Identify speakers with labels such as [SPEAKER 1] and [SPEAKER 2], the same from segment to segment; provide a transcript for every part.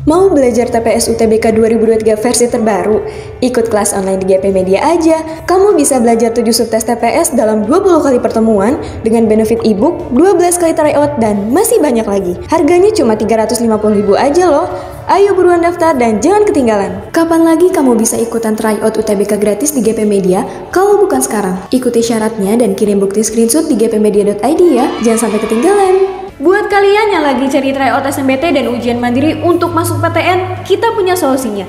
[SPEAKER 1] Mau belajar TPS UTBK 2023 versi terbaru? Ikut kelas online di GP Media aja. Kamu bisa belajar 7 subtes TPS dalam 20 kali pertemuan dengan benefit e-book, 12 kali tryout, dan masih banyak lagi. Harganya cuma 350.000 aja loh. Ayo buruan daftar dan jangan ketinggalan. Kapan lagi kamu bisa ikutan tryout UTBK gratis di GP Media kalau bukan sekarang? Ikuti syaratnya dan kirim bukti screenshot di gpmedia.id ya. Jangan sampai ketinggalan. Buat kalian yang lagi cari tryout SNMPT dan ujian mandiri untuk masuk PTN, kita punya solusinya.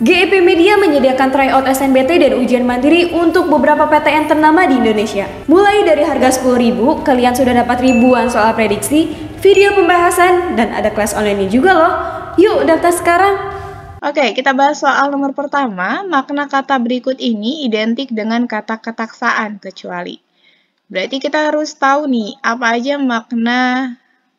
[SPEAKER 1] GEP Media menyediakan tryout SNMPT dan ujian mandiri untuk beberapa PTN ternama di Indonesia. Mulai dari harga 10.000, kalian sudah dapat ribuan soal prediksi, video pembahasan, dan ada kelas online-nya juga loh. Yuk daftar sekarang.
[SPEAKER 2] Oke, kita bahas soal nomor pertama. Makna kata berikut ini identik dengan kata ketaksaan kecuali. Berarti kita harus tahu nih, apa aja makna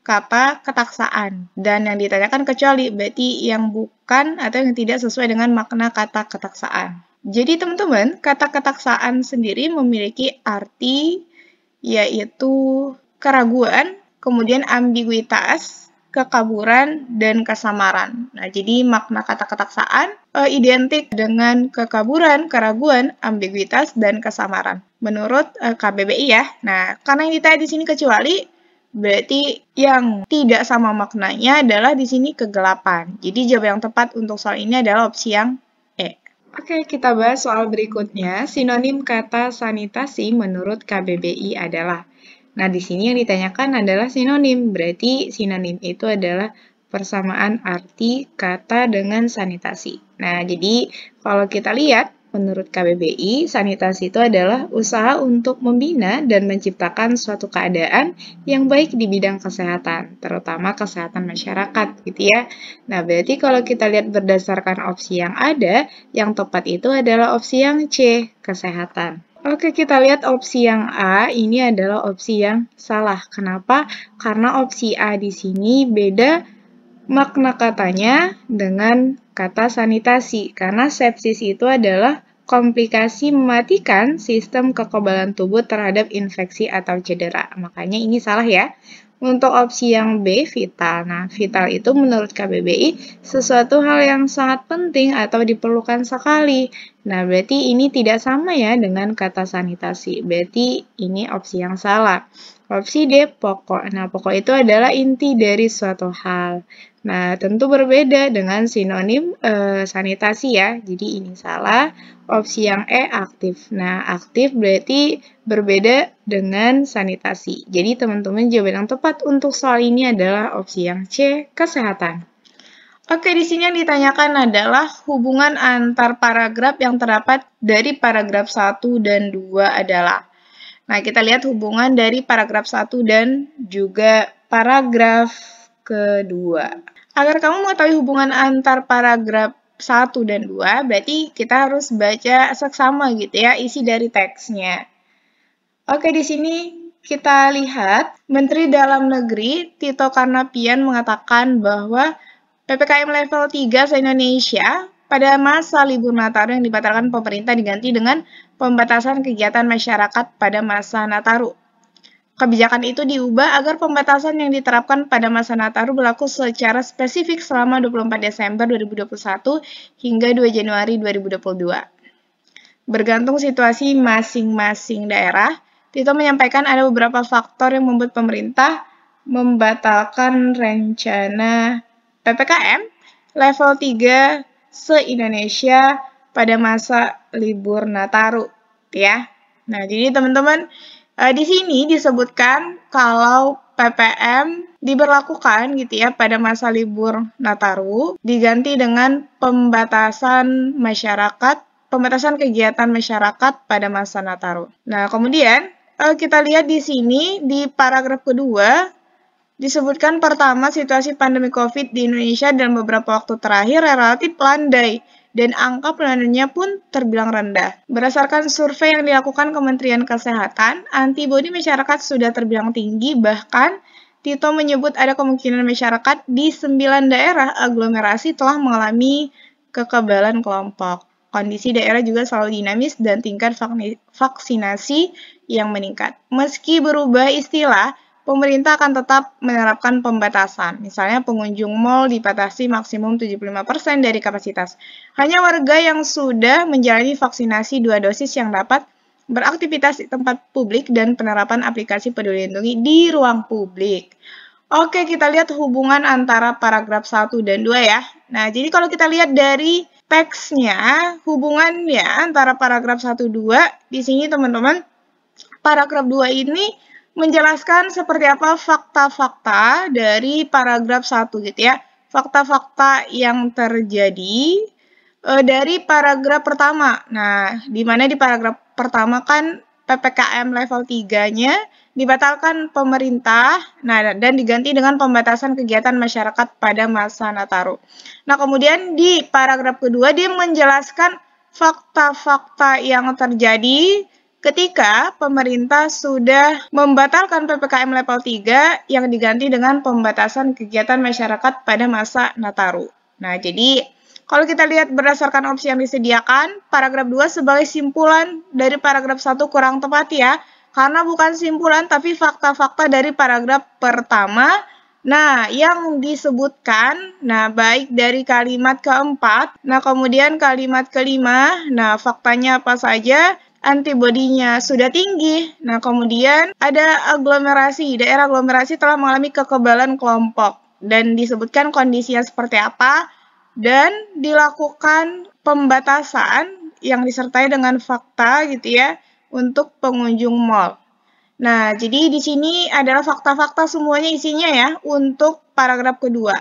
[SPEAKER 2] kata ketaksaan. Dan yang ditanyakan kecuali, berarti yang bukan atau yang tidak sesuai dengan makna kata ketaksaan. Jadi teman-teman, kata ketaksaan sendiri memiliki arti yaitu keraguan, kemudian ambiguitas, kekaburan, dan kesamaran. Nah, jadi makna kata ketaksaan identik dengan kekaburan, keraguan, ambiguitas, dan kesamaran. Menurut KBBI ya. Nah, karena yang ditanya di sini kecuali, berarti yang tidak sama maknanya adalah di sini kegelapan. Jadi jawab yang tepat untuk soal ini adalah opsi yang E. Oke, kita bahas soal berikutnya. Sinonim kata sanitasi menurut KBBI adalah. Nah, di sini yang ditanyakan adalah sinonim. Berarti sinonim itu adalah persamaan arti kata dengan sanitasi. Nah, jadi kalau kita lihat, menurut KBBI, sanitasi itu adalah usaha untuk membina dan menciptakan suatu keadaan yang baik di bidang kesehatan, terutama kesehatan masyarakat, gitu ya. Nah, berarti kalau kita lihat berdasarkan opsi yang ada, yang tepat itu adalah opsi yang C, kesehatan. Oke, kita lihat opsi yang A, ini adalah opsi yang salah. Kenapa? Karena opsi A di sini beda makna katanya dengan kata sanitasi, karena sepsis itu adalah komplikasi mematikan sistem kekebalan tubuh terhadap infeksi atau cedera. Makanya ini salah ya. Untuk opsi yang B, vital. Nah, vital itu menurut KBBI sesuatu hal yang sangat penting atau diperlukan sekali. Nah, berarti ini tidak sama ya dengan kata sanitasi. Berarti ini opsi yang salah. Opsi D, pokok. Nah, pokok itu adalah inti dari suatu hal. Nah, tentu berbeda dengan sinonim sanitasi ya. Jadi ini salah. Opsi yang E, aktif. Nah, aktif berarti berbeda dengan sanitasi. Jadi teman-teman jawaban yang tepat untuk soal ini adalah opsi yang C, kesehatan. Oke, di sini yang ditanyakan adalah hubungan antar paragraf yang terdapat dari paragraf 1 dan 2 adalah. Nah, kita lihat hubungan dari paragraf 1 dan juga paragraf kedua. Agar kamu mengetahui hubungan antar paragraf 1 dan 2, berarti kita harus baca seksama gitu ya, isi dari teksnya. Oke, di sini kita lihat Menteri Dalam Negeri Tito Karnavian mengatakan bahwa PPKM level 3 se-Indonesia pada masa libur Nataru yang dibatalkan pemerintah diganti dengan pembatasan kegiatan masyarakat pada masa Nataru. Kebijakan itu diubah agar pembatasan yang diterapkan pada masa Nataru berlaku secara spesifik selama 24 Desember 2021 hingga 2 Januari 2022. Bergantung situasi masing-masing daerah, Tito menyampaikan ada beberapa faktor yang membuat pemerintah membatalkan rencana PPKM level 3 se-Indonesia pada masa libur Nataru, ya. Nah, jadi teman-teman, di sini disebutkan kalau PPM diberlakukan gitu ya pada masa libur Nataru diganti dengan pembatasan kegiatan masyarakat pada masa Nataru. Nah, kemudian kita lihat di sini di paragraf kedua disebutkan pertama situasi pandemi COVID di Indonesia dalam beberapa waktu terakhir relatif landai dan angka penularannya pun terbilang rendah. Berdasarkan survei yang dilakukan Kementerian Kesehatan, antibodi masyarakat sudah terbilang tinggi, bahkan Tito menyebut ada kemungkinan masyarakat di 9 daerah aglomerasi telah mengalami kekebalan kelompok. Kondisi daerah juga selalu dinamis dan tingkat vaksinasi yang meningkat. Meski berubah istilah, pemerintah akan tetap menerapkan pembatasan. Misalnya pengunjung mal dibatasi maksimum 75% dari kapasitas. Hanya warga yang sudah menjalani vaksinasi 2 dosis yang dapat beraktivitas di tempat publik dan penerapan aplikasi Peduli Lindungi di ruang publik. Oke, kita lihat hubungan antara paragraf 1 dan 2 ya. Nah, jadi kalau kita lihat dari teksnya, hubungannya antara paragraf 1 2 di sini teman-teman, paragraf 2 ini menjelaskan seperti apa fakta-fakta dari paragraf 1 gitu ya. Fakta-fakta yang terjadi dari paragraf pertama. Nah, di mana di paragraf pertama kan PPKM level 3-nya dibatalkan pemerintah, nah dan diganti dengan pembatasan kegiatan masyarakat pada masa Nataru. Nah, kemudian di paragraf kedua dia menjelaskan fakta-fakta yang terjadi ketika pemerintah sudah membatalkan PPKM level 3 yang diganti dengan pembatasan kegiatan masyarakat pada masa Nataru. Nah, jadi kalau kita lihat berdasarkan opsi yang disediakan, paragraf 2 sebagai simpulan dari paragraf 1 kurang tepat ya, karena bukan simpulan tapi fakta-fakta dari paragraf pertama. Nah, yang disebutkan, nah baik dari kalimat keempat, nah kemudian kalimat kelima, nah faktanya apa saja? Antibodinya sudah tinggi. Nah, kemudian ada aglomerasi. Daerah aglomerasi telah mengalami kekebalan kelompok. Dan disebutkan kondisinya seperti apa. Dan dilakukan pembatasan yang disertai dengan fakta gitu ya untuk pengunjung mal. Nah, jadi di sini adalah fakta-fakta semuanya isinya ya untuk paragraf kedua.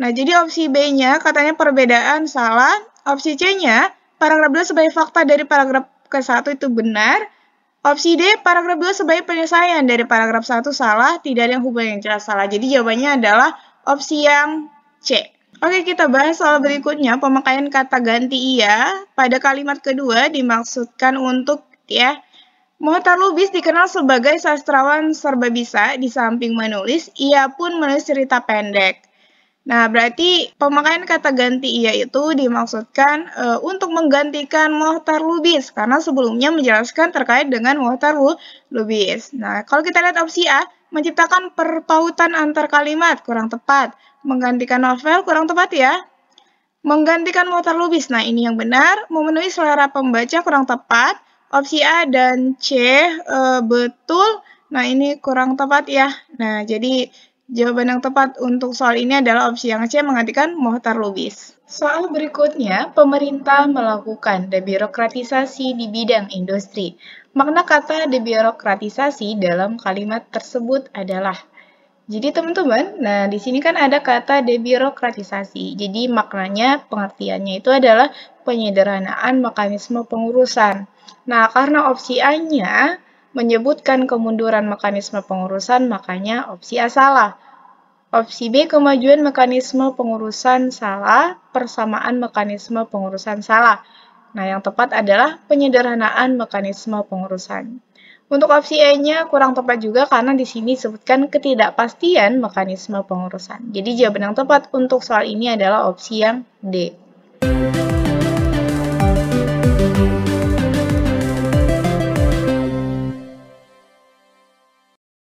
[SPEAKER 2] Nah, jadi opsi B-nya katanya perbedaan salah. Opsi C-nya paragraf 2 sebagai fakta dari paragraf ke-1 itu benar. Opsi D, paragraf 2 sebagai penyelesaian dari paragraf 1 salah, tidak ada yang hubungan yang jelas salah. Jadi jawabannya adalah opsi yang C. Oke, kita bahas soal berikutnya, pemakaian kata ganti iya. Pada kalimat kedua dimaksudkan untuk ya. Mohtar Lubis dikenal sebagai sastrawan serba bisa, di samping menulis, ia pun menulis cerita pendek. Nah, berarti pemakaian kata ganti iya itu dimaksudkan untuk menggantikan Mohtar Lubis, karena sebelumnya menjelaskan terkait dengan Mohtar Lubis. Nah, kalau kita lihat opsi A, menciptakan perpautan antar kalimat, kurang tepat. Menggantikan novel, kurang tepat ya. Menggantikan Mohtar Lubis, nah ini yang benar. Memenuhi selera pembaca, kurang tepat. Opsi A dan C betul, nah ini kurang tepat ya. Nah, jadi jawaban yang tepat untuk soal ini adalah opsi yang C, menggantikan Mohtar Lubis. Soal berikutnya, pemerintah melakukan debirokratisasi di bidang industri. Makna kata debirokratisasi dalam kalimat tersebut adalah. Jadi teman-teman, nah di sini kan ada kata debirokratisasi. Jadi maknanya, pengertiannya itu adalah penyederhanaan mekanisme pengurusan. Nah, karena opsi A-nya menyebutkan kemunduran mekanisme pengurusan, makanya opsi A salah. Opsi B, kemajuan mekanisme pengurusan salah, persamaan mekanisme pengurusan salah. Nah, yang tepat adalah penyederhanaan mekanisme pengurusan. Untuk opsi E-nya kurang tepat juga karena di sini disebutkan ketidakpastian mekanisme pengurusan. Jadi jawaban yang tepat untuk soal ini adalah opsi yang D.